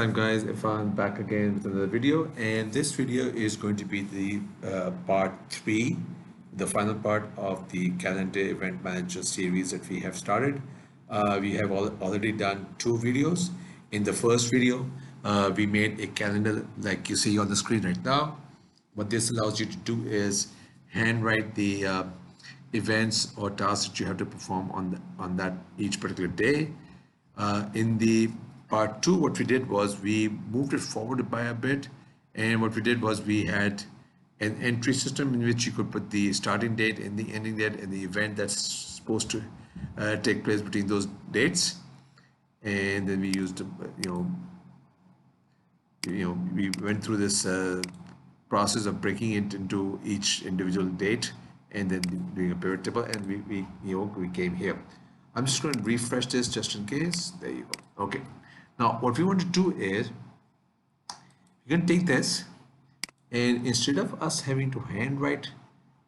time guys, if I'm back again with another video, and this video is going to be the part 3, the final part of the calendar event manager series that we have started. We have already done 2 videos. In the first video, we made a calendar like you see on the screen right now. What this allows you to do is handwrite the events or tasks that you have to perform on that each particular day. In the part 2, what we did was we moved it forward by a bit, and what we did was we had an entry system in which you could put the starting date and the ending date and the event that's supposed to take place between those dates. And then we used we went through this process of breaking it into each individual date and then doing a pivot table, and we came here. I'm just going to refresh this just in case. There you go. Okay. Now what we want to do is we're going to take this, and instead of us having to handwrite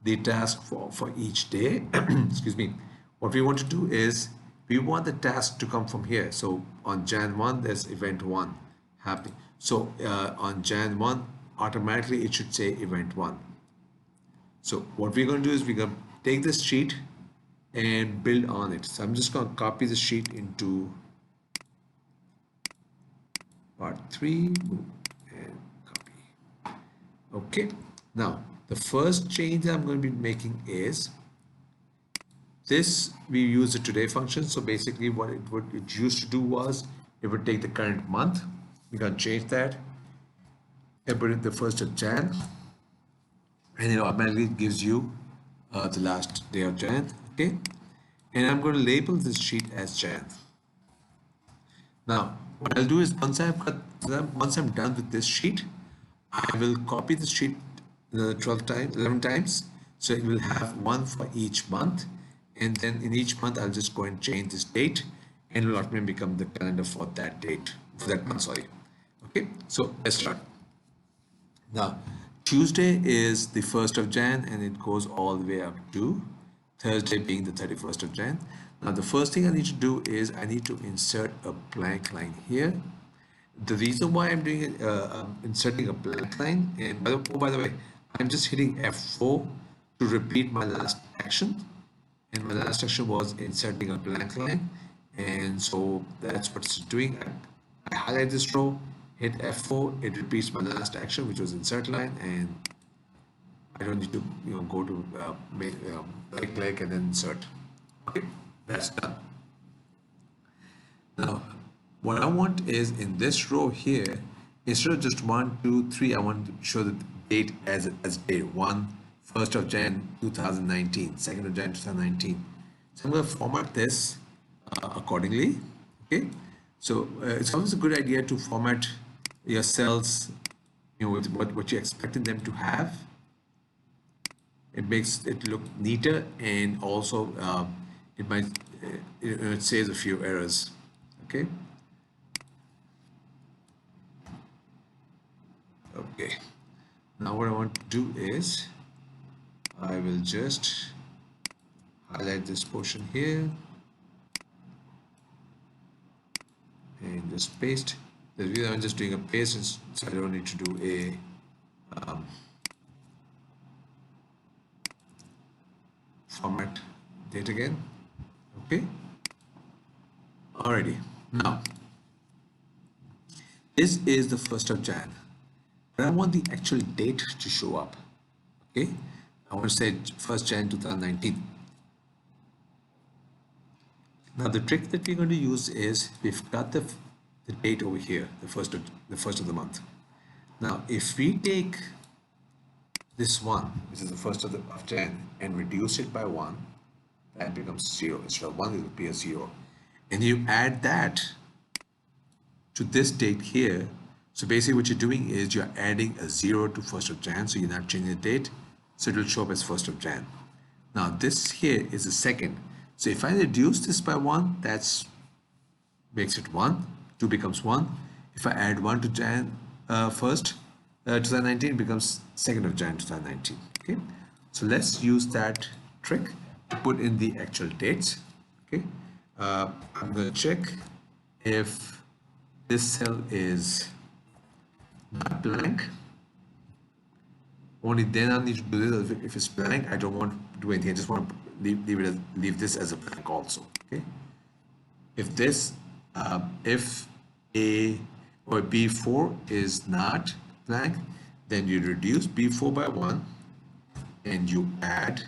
the task for each day, excuse me, what we want to do is we want the task to come from here. So on Jan 1, there's event 1 happening. So on Jan 1, automatically it should say event 1. So what we're going to do is we're going to take this sheet and build on it. So I'm just going to copy the sheet into part 3 and copy. Okay, now the first change I'm going to be making is this. We use the today function. So basically what it used to do was it would take the current month. We're going to change that and put it the 1st of Jan, and it automatically gives you the last day of Jan. Okay, and I'm going to label this sheet as Jan. Now what I'll do is once I'm done with this sheet, I will copy the sheet 11 times, so it will have one for each month, and then in each month I'll just go and change this date, and it will automatically become the calendar for that date, for that month, sorry. Okay, so let's start. Now Tuesday is the 1st of Jan, and it goes all the way up to Thursday being the 31st of Jan. Now the first thing I need to do is I need to insert a blank line here. The reason why I'm doing it, I'm inserting a blank line, and by the way, I'm just hitting F4 to repeat my last action, and my last action was inserting a blank line, and so that's what it's doing. I highlight this row, hit F4, it repeats my last action, which was insert line, and I don't need to go to right click and then insert. Okay, that's done. Now what I want is in this row here, instead of just 1, 2, 3, I want to show the date as day 1, 1st of Jan 2019, 2nd of Jan 2019. So I'm going to format this accordingly. Okay, so it's always a good idea to format your cells with what you're expecting them to have. It makes it look neater, and also it saves a few errors. Okay. Okay, now what I want to do is I will just highlight this portion here and just paste. The reason I'm just doing a paste, so I don't need to do a format date again. Okay, alrighty. Now this is the 1st of Jan, but I want the actual date to show up. Okay, I want to say 1st Jan 2019. Now the trick that we're going to use is we've got the date over here, the first of the month. Now if we take this one, which is the 1st of Jan, and reduce it by 1, that becomes 0. Instead of 1, it will be a 0, and you add that to this date here. So basically what you're doing is you're adding a 0 to 1st of Jan, so you're not changing the date, so it will show up as 1st of Jan. Now this here is the 2nd, so if I reduce this by 1, that's makes it 1, 2 becomes 1. If I add 1 to Jan 1st 2019, it becomes 2nd of Jan 2019. Okay, so let's use that trick to put in the actual dates. Okay, I'm going to check if this cell is not blank. Only then I need to do this. If it's blank, I don't want to do anything. I just want to leave this as a blank also. Okay. If this, if A or B4 is not blank, then you reduce B4 by 1 and you add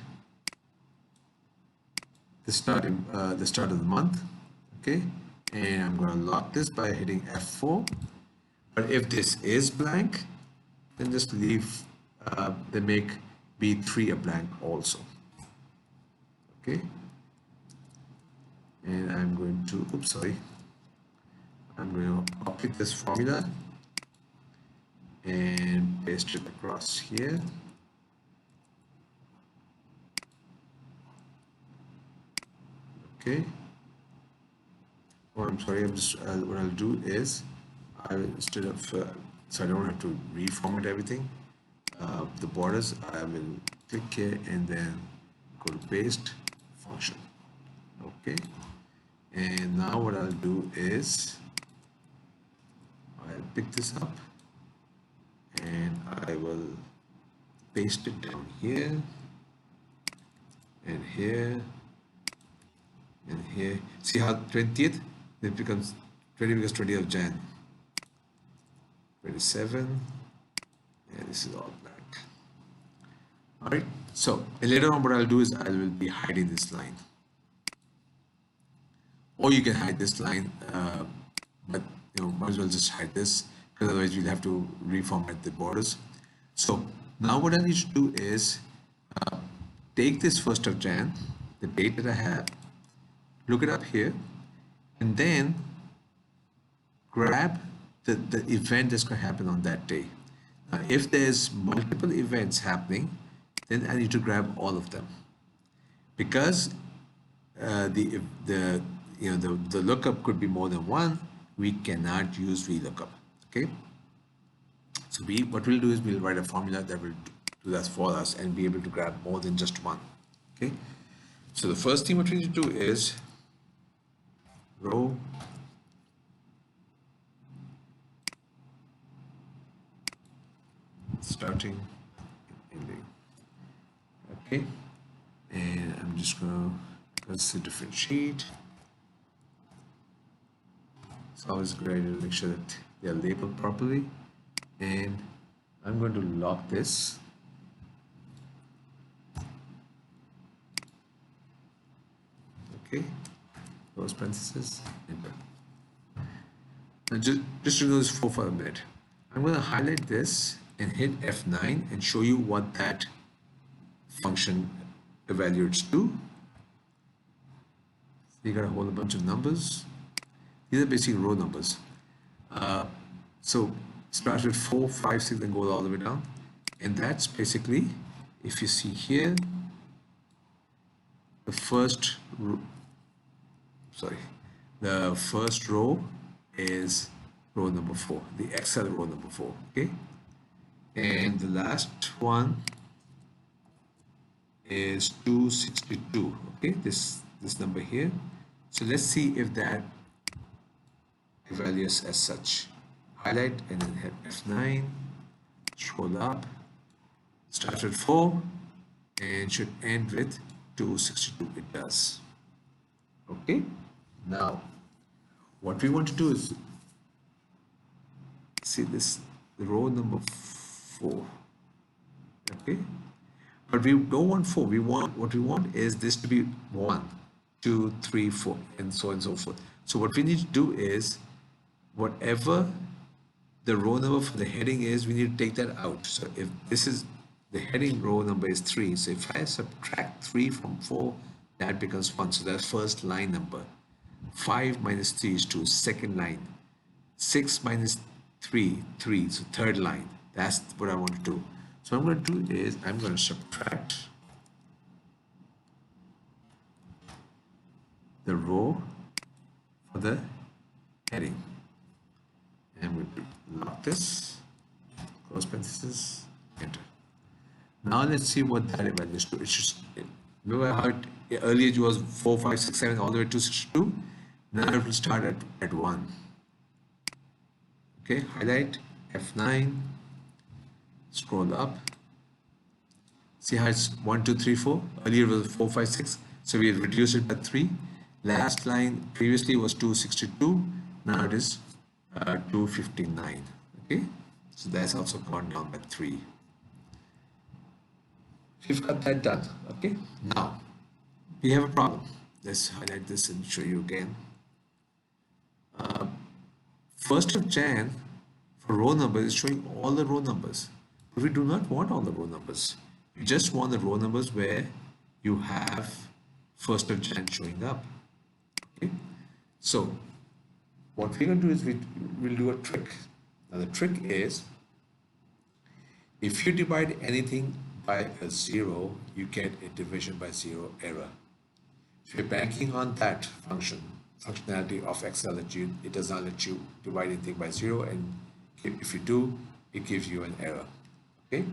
the start of the month. Okay. And I'm going to lock this by hitting F4. But if this is blank, then just leave, then make B3 a blank also. Okay. And I'm going to, I'm going to copy this formula and paste it across here. Okay. Oh, I'm sorry, I'm just, what I'll do is, I will, instead of, so I don't have to reformat everything, the borders, I will click here and then go to paste function. Okay. And now what I'll do is, I'll pick this up and I will paste it down here and here and here. See how 20th, it becomes 20 because 20th of Jan. 27, and this is all black. All right, so later on what I'll do is I will be hiding this line. Or you can hide this line, but you know, might as well just hide this, because otherwise you'll have to reformat the borders. So now what I need to do is take this 1st of Jan, the date that I have, look it up here, and then grab the event that's going to happen on that day. Now, if there's multiple events happening, then I need to grab all of them, because the lookup could be more than one. We cannot use VLOOKUP. Okay. So what we'll do is we'll write a formula that will do that for us and be able to grab more than just one. Okay. So the first thing what we need to do is row starting and ending. Okay, and I'm just going to, because it's a different sheet, it's always great to make sure that they are labeled properly. And I'm going to lock this. Okay, close parentheses, enter. Now just to do this for a minute, I'm going to highlight this and hit F9 and show you what that function evaluates to. So you got a whole bunch of numbers. These are basically row numbers. So starts with 4, 5, 6 and goes all the way down. And that's basically, if you see here, the first row is row number 4, the Excel row number 4. Okay. And the last one is 262. Okay, this number here. So let's see if that evaluates as such. Highlight and then hit F9, scroll up, starts with 4 and should end with 262. It does. Okay, now what we want to do is see this, the row number 4. Okay, but we don't want 4. What we want is this to be 1, 2, 3, 4, and so on and so forth. So what we need to do is, whatever the row number for the heading is, we need to take that out. So if this is the heading, row number is 3. So if I subtract 3 from 4, that becomes 1. So that's first line number. 5 minus 3 is 2, second line. 6 minus 3, 3, so third line. That's what I want to do. So what I'm going to do is I'm going to subtract the row for the heading. And I'm going to lock this, close parenthesis, enter. Now let's see what that evaluates to. It should, remember how earlier it was 4, 5, 6, 7 all the way to 62. Now it will start at 1. Okay, highlight F9, scroll up. See how it's 1, 2, 3, 4. Earlier it was 4, 5, 6. So we reduced it by 3. Last line previously was 262. Now it is 259. Okay, so that's also gone down by 3. We've got that done. Okay, now we have a problem. Let's highlight this and show you again. 1st of Jan for row number is showing all the row numbers. But we do not want all the row numbers. We just want the row numbers where you have 1st of Jan showing up. Okay, so what we're going to do is we'll do a trick. Now the trick is, if you divide anything by a 0, you get a division by 0 error. If you're banking on that functionality of Excel that it does not let you divide anything by 0, and if you do, it gives you an error. Okay,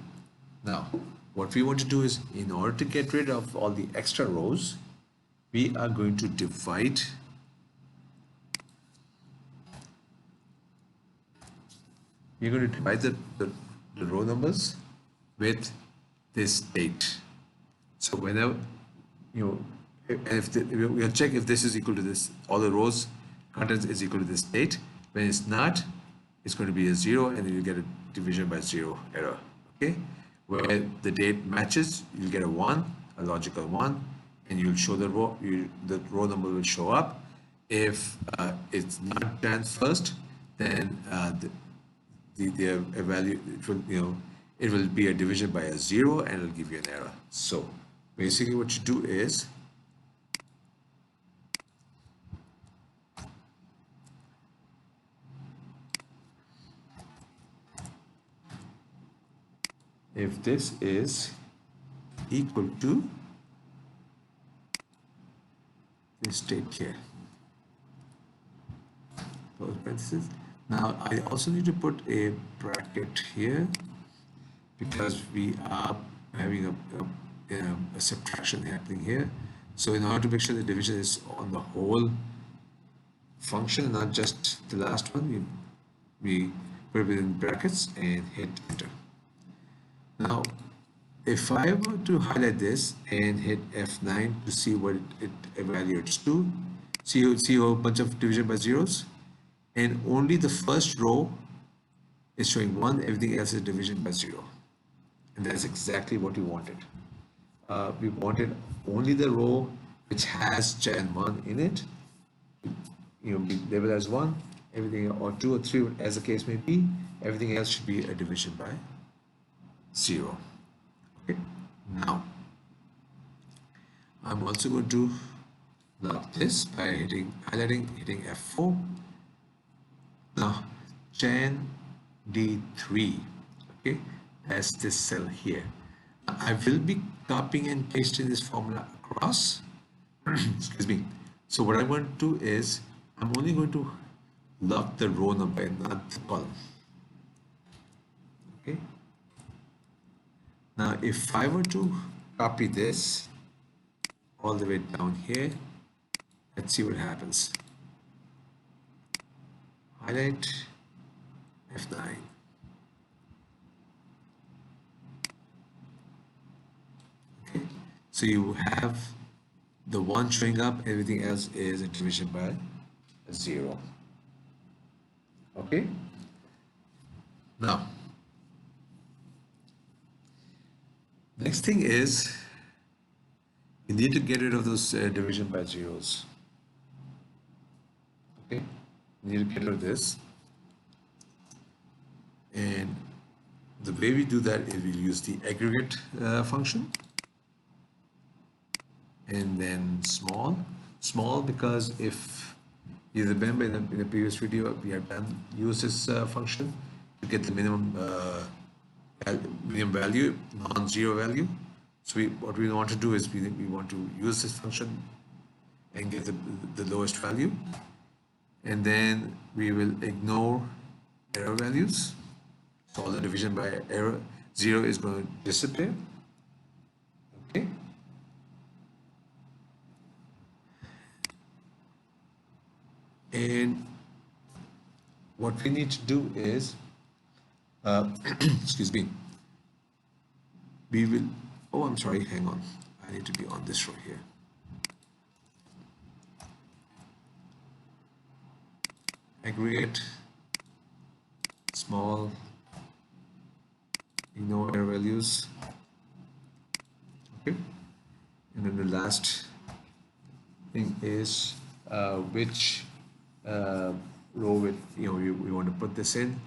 now what we want to do is, in order to get rid of all the extra rows, we are going to divide the row numbers with this date. So whenever we'll check if this is equal to this, all the rows contents is equal to this date. When it's not, it's going to be a 0, and then you get a division by 0 error. Okay, where the date matches, you'll get a 1, a logical 1, and you'll show the row number will show up. If it's not Jan 1st, then the value, it will be a division by a 0, and it'll give you an error. So basically what you do is, if this is equal to this date here, close parentheses. Now I also need to put a bracket here, because we are having a subtraction happening here. So in order to make sure the division is on the whole function, not just the last one, we put it within brackets and hit enter. Now if I were to highlight this and hit F9 to see what it evaluates to, see a whole bunch of division by zeros, and only the first row is showing 1, everything else is division by 0. And that's exactly what we wanted. We wanted only the row which has Jan 1 in it, be labeled as 1, everything, or 2 or 3, as the case may be, everything else should be a division by 0. Okay, now I'm also going to lock this by highlighting, hitting F4. Now Jan D3, okay, that's this cell here. I will be copying and pasting this formula across. Excuse me. So what I'm going to do is, I'm only going to lock the row number and not the column. Okay. Now if I were to copy this all the way down here, let's see what happens. Highlight F9. Okay, so you have the 1 showing up, everything else is a division by 0. Okay, now next thing is, you need to get rid of those division by zeros. Okay, you need to get rid of this, and the way we do that is we'll use the aggregate function, and then small, because if you remember in the previous video, we have used this function to get the minimum value, non-zero value. So what we want to do is we want to use this function and get the lowest value, and then we will ignore error values. So all the division by error 0 is going to disappear. Okay. And what we need to do is, excuse me, we will, oh, I'm sorry, hang on. I need to be on this row here. Aggregate, small, ignore error values. Okay. And then the last thing is which row with, we want to put this in,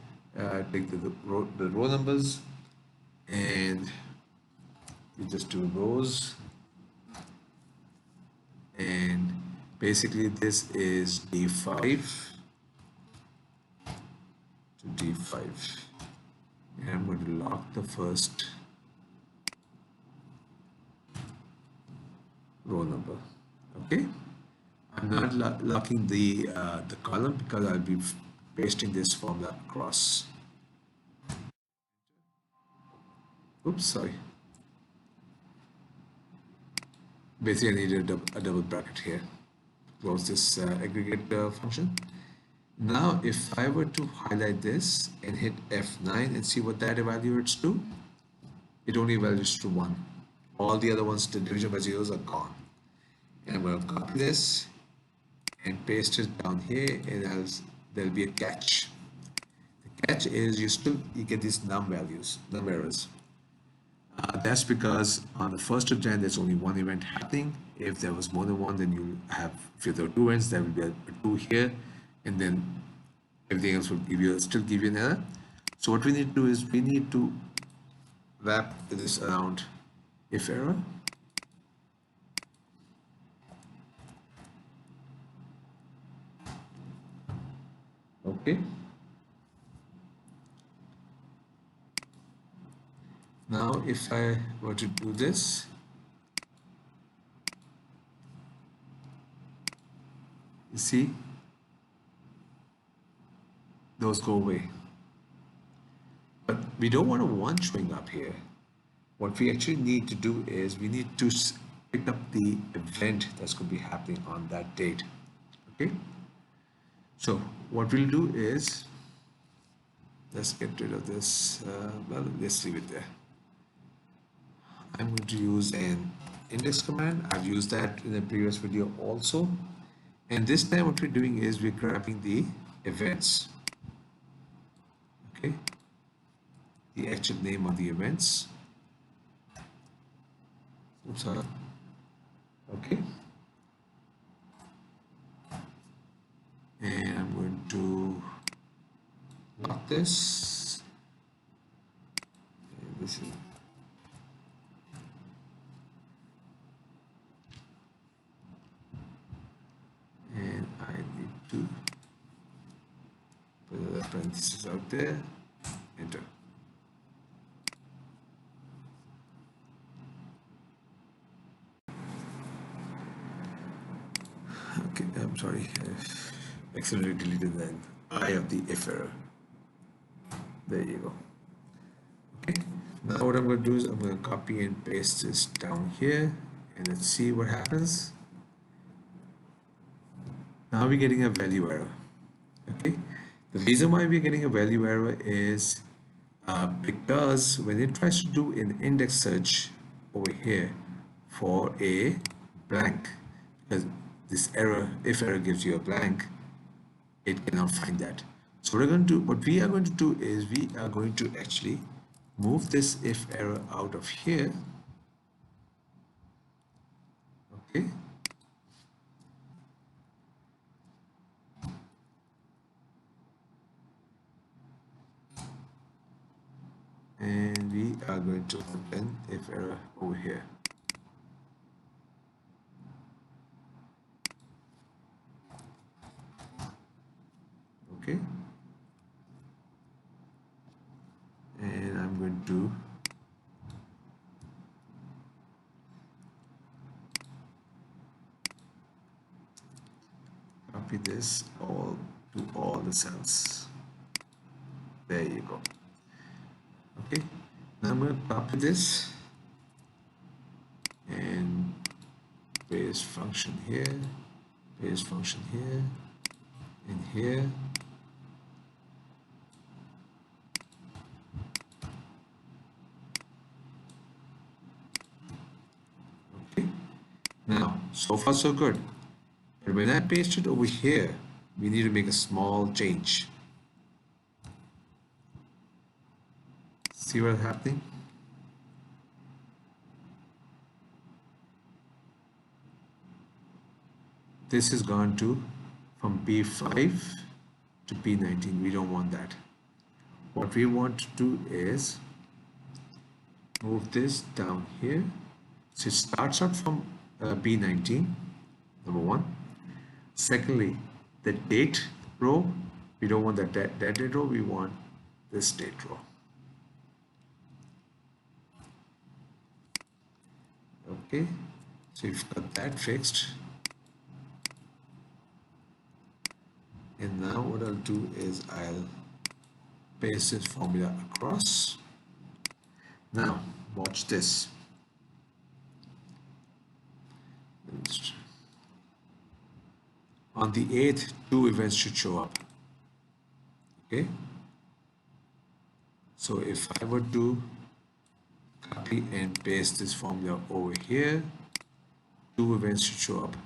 take the row numbers, and you just do rows, and basically this is D5 to D5, and I'm going to lock the first row number. Okay, I'm not locking the column because I'll be pasting this formula across. Oops, sorry. Basically, I need a double bracket here. Close this aggregate function. Now, if I were to highlight this and hit F9 and see what that evaluates to, it only evaluates to 1. All the other ones, the division by zeros, are gone. And I'm going to copy this and paste it down here, and there'll be a catch. The catch is you get these num errors. That's because on the 1st of Jan, there's only one event happening. If there was more than one, then you have, if there are 2 events, there will be a 2 here, and then everything else will still give you an error. So what we need to do is we need to wrap this around if error. Okay. Now, if I were to do this, you see, those go away. But we don't want a 1 showing up here. What we actually need to do is we need to pick up the event that's going to be happening on that date. Okay. So what we'll do is, let's get rid of this. Well, let's leave it there. I'm going to use an index command. I've used that in the previous video also. And this time what we're doing is we're grabbing the events. Okay. The actual name of the events. Oops, sorry. Okay. And I'm going to lock this. And this is and I need to put the parentheses out there. Enter. Okay, I'm sorry, I accidentally deleted the I of the if error. There you go. Okay, now what I'm going to do is I'm going to copy and paste this down here, and let's see what happens. Now we're getting a value error. Okay, the reason why we're getting a value error is because when it tries to do an index search over here for a blank, because this error, if error gives you a blank, it cannot find that. So what we are going to do is we are going to actually move this if error out of here. Okay. And we are going to open if error over here. Okay. And I'm going to copy this all to all the cells. There you go. Okay, now I'm going to copy this and paste function here, paste function here, and here, so far so good. But when I paste it over here, we need to make a small change. See what's happening? This has gone to from B5 to B19. We don't want that. What we want to do is move this down here. So it starts out from B19, number one. Secondly, the date row, we don't want that date row, we want this date row. Okay, so you've got that fixed. And now what I'll do is I'll paste this formula across. Now, watch this. On the 8th, two events should show up. Okay. So if I were to copy and paste this formula over here, two events should show up.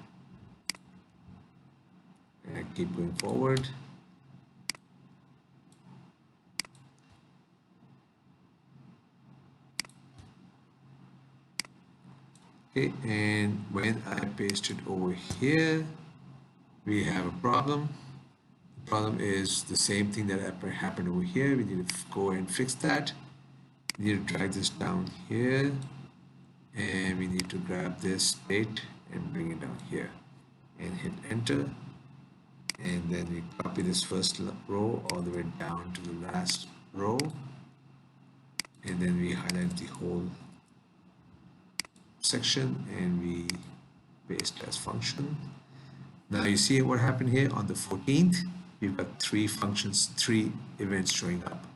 And I keep going forward. Okay, and when I paste it over here, we have a problem. The problem is the same thing that happened over here. We need to go and fix that. We need to drag this down here, and we need to grab this date and bring it down here and hit enter. And then we copy this first row all the way down to the last row, and then we highlight the whole section and we paste as function. Now you see what happened here on the 14th. We've got three functions, three events showing up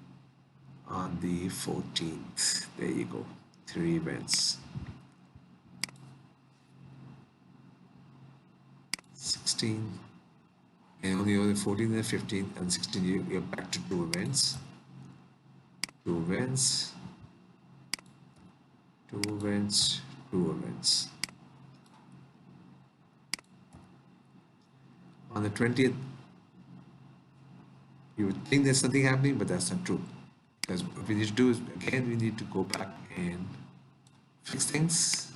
on the 14th. There you go, three events. 16 and only on the 14th and 15th and 16th you're back to two events. Two events, two events, two events. On the 20th, you would think there's something happening, but that's not true. Because what we need to do is, again, we need to go back and fix things.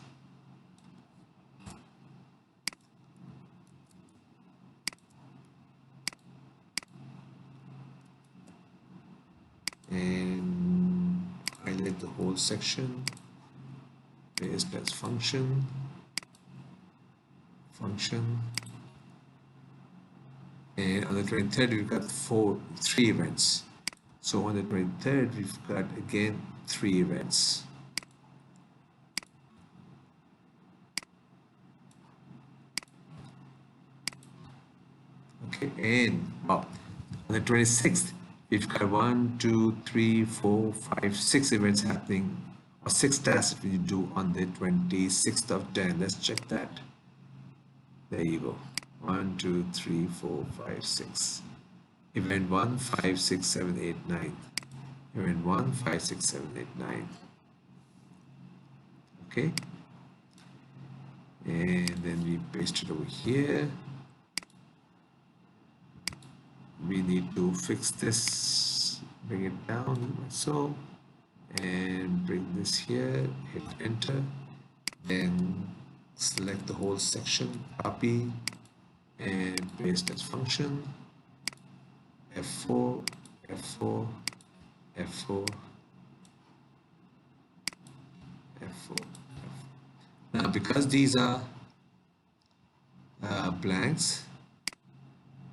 And highlight the whole section, paste as function, function. And on the 23rd, we've got three events. So on the 23rd, we've got again three events. Okay, and on the 26th, we've got 1, 2, 3, 4, 5, 6 events happening, or 6 tasks that we do on the 26th of Jan. Let's check that. There you go. 1, 2, 3, 4, 5, 6. Event 1, 5, 6, 7, 8, 9. Event 1, 5, 6, 7, 8, 9. Okay. And then we paste it over here. We need to fix this, bring it down like so, and bring this here, hit enter, then select the whole section, copy, and paste as function, F4, F4, F4, F4. Now because these are blanks,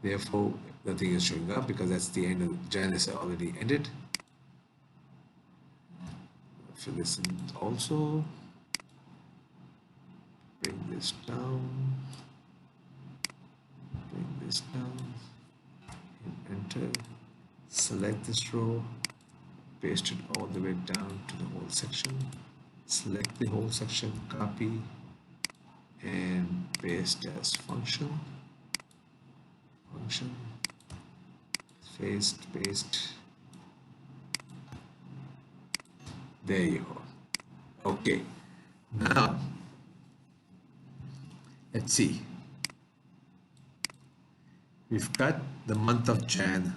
therefore nothing is showing up because that's the end of Jan is already ended. Fill this in also. Bring this down. Bring this down. Hit enter. Select this row. Paste it all the way down to the whole section. Select the whole section. Copy and paste as function. Function. Paste. There you go. Okay. Now, Let's see. We've got the month of Jan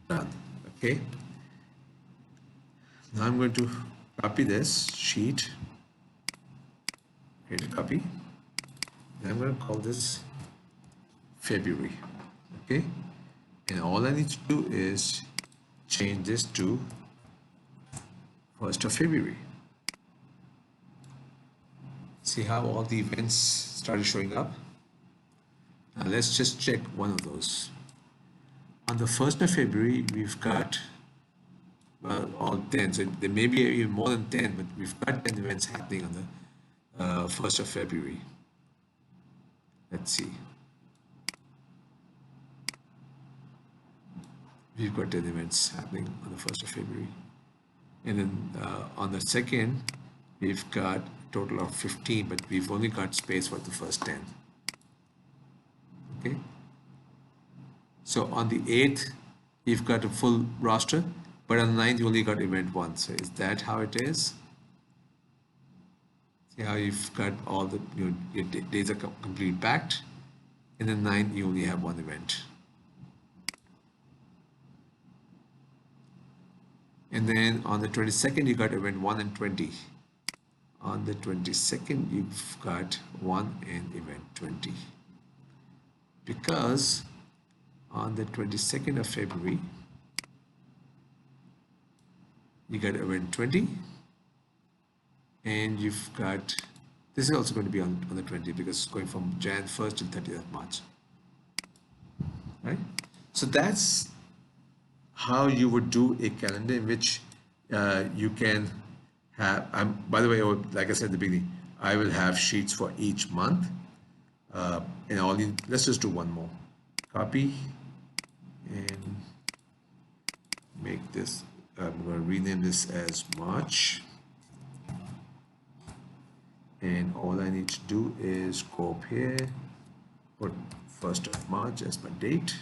done. Okay. Now I'm going to copy this sheet, create a copy, and I'm going to call this February. Okay. And all I need to do is change this to 1st of February. See how all the events started showing up? Now let's just check one of those. On the 1st of February, we've got, well, all 10. So there may be even more than 10, but we've got 10 events happening on the 1st of February. Let's see. We've got 10 events happening on the 1st of February. And then on the 2nd, we've got a total of 15, but we've only got space for the first 10. Okay. So on the 8th, we've got a full roster, but on the 9th, you only got event 1. So is that how it is? See how you've got all the your days are completely packed, and then 9th, you only have one event. And then on the 22nd, you got event 1 and 20. On the 22nd, you've got 1 and event 20. Because on the 22nd of February, you got event 20. And you've got, this is also going to be on the 20 because it's going from Jan 1st to 30th of March. Right? So that's how you would do a calendar in which you can have, by the way, like I said at the beginning, I will have sheets for each month. And let's just do one more. Copy and make this, I'm going to rename this as March. And all I need to do is go up here, put 1st of March as my date,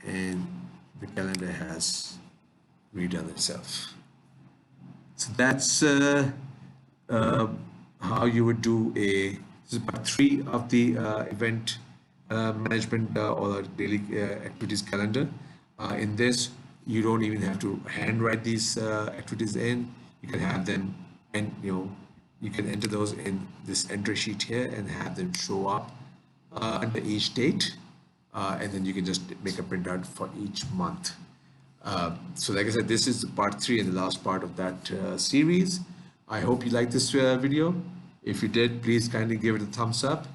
and the calendar has redone itself. So that's how you would do this is part 3 of the event management or daily activities calendar. In this, you don't even have to handwrite these activities in. You can have them, and you can enter those in this entry sheet here and have them show up under each date. And then you can just make a printout for each month. So like I said, this is part 3 and the last part of that series. I hope you liked this video. If you did, please kindly give it a thumbs up.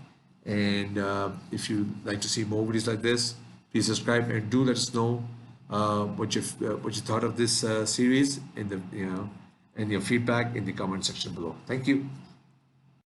And if you'd like to see more videos like this, please subscribe and do let us know what you thought of this series and and your feedback in the comment section below. Thank you.